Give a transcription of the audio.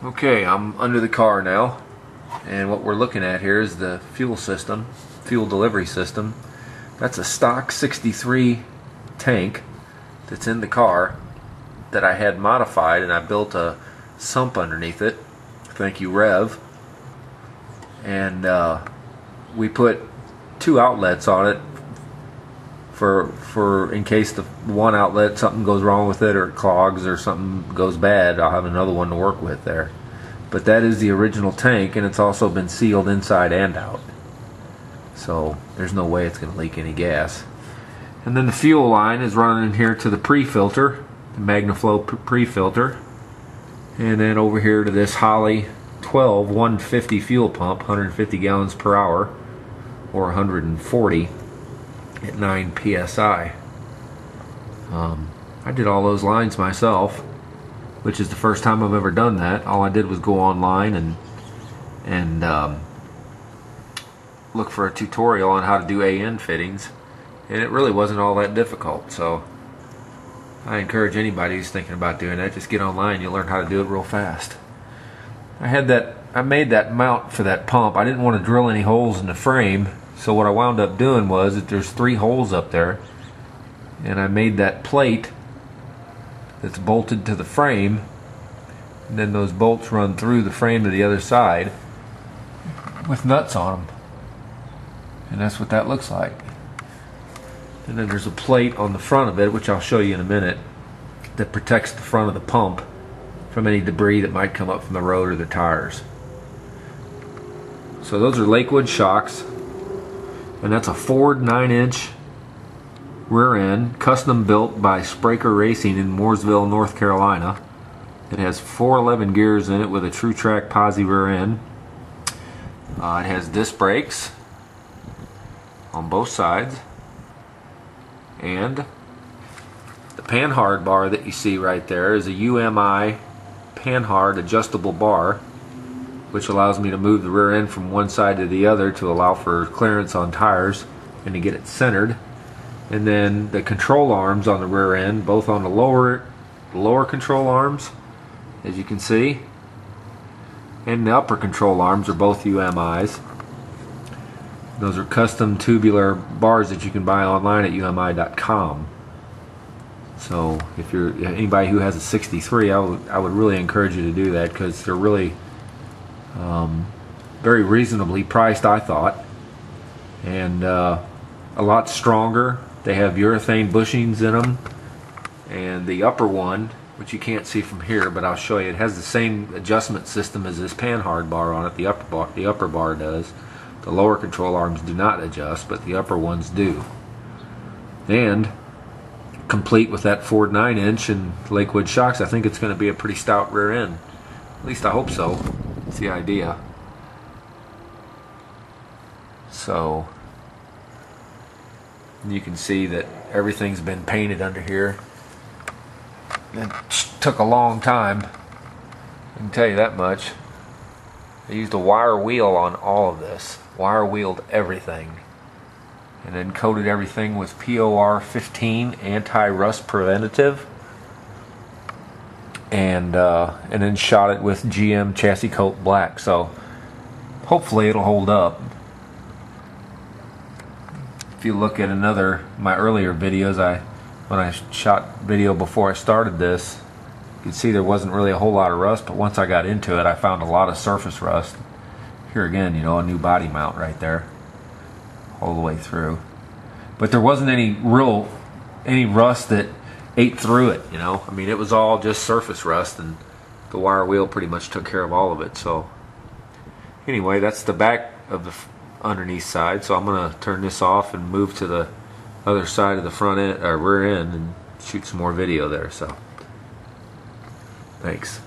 Okay, I'm under the car now, and what we're looking at here is the fuel system, fuel delivery system. That's a stock 63 tank that's in the car that I had modified, and I built a sump underneath it. Thank you, Rev. And we put 2 outlets on it for in case the one outlet something goes wrong with it or it clogs or something goes bad, I'll have another one to work with there. But that is the original tank, and it's also been sealed inside and out, so there's no way it's going to leak any gas. And then the fuel line is running in here to the pre-filter, the MagnaFlow pre-filter, and then over here to this Holley 12 150 fuel pump, 150 gallons per hour, or 140 at 9 psi. I did all those lines myself, which is the first time I've ever done that. All I did was go online and look for a tutorial on how to do AN fittings, and it really wasn't all that difficult. So I encourage anybody who's thinking about doing that, just get online, you'll learn how to do it real fast. I made that mount for that pump. I didn't want to drill any holes in the frame, so what I wound up doing was that there's 3 holes up there, and I made that plate that's bolted to the frame, and then those bolts run through the frame to the other side with nuts on them, and that's what that looks like. And then there's a plate on the front of it, which I'll show you in a minute, that protects the front of the pump from any debris that might come up from the road or the tires. So those are Lakewood shocks, and that's a Ford 9-inch rear end, custom built by Spraker Racing in Mooresville, North Carolina. It has 411 gears in it with a TrueTrack posi rear end. It has disc brakes on both sides, and the Panhard bar that you see right there is a UMI Panhard adjustable bar, which allows me to move the rear end from one side to the other to allow for clearance on tires and to get it centered. And then the control arms on the rear end, both on the lower control arms, as you can see, and the upper control arms are both UMIs. Those are custom tubular bars that you can buy online at UMI.com. So if you're anybody who has a 63, I would really encourage you to do that, because they're really very reasonably priced, I thought, and a lot stronger. They have urethane bushings in them, and the upper one, which you can't see from here, but I'll show you, it has the same adjustment system as this Panhard bar on it. The upper bar does. The lower control arms do not adjust, but the upper ones do. And complete with that Ford 9-inch and Lakewood shocks, I think it's going to be a pretty stout rear end. At least I hope so. That's the idea. So you can see that everything's been painted under here. It took a long time, I can tell you that much. I used a wire wheel on all of this. Wire wheeled everything, and then coated everything with POR 15 anti-rust preventative, and then shot it with GM chassis coat black. So hopefully it'll hold up. If you look at my earlier videos, when I shot video before I started this, you can see there wasn't really a whole lot of rust, but once I got into it, I found a lot of surface rust. Here again, you know, a new body mount right there, all the way through. But there wasn't any rust that ate through it, you know. I mean, it was all just surface rust, and the wire wheel pretty much took care of all of it. So anyway, that's the back of the underneath side. So I'm gonna turn this off and move to the other side of the front end or rear end and shoot some more video there. So thanks.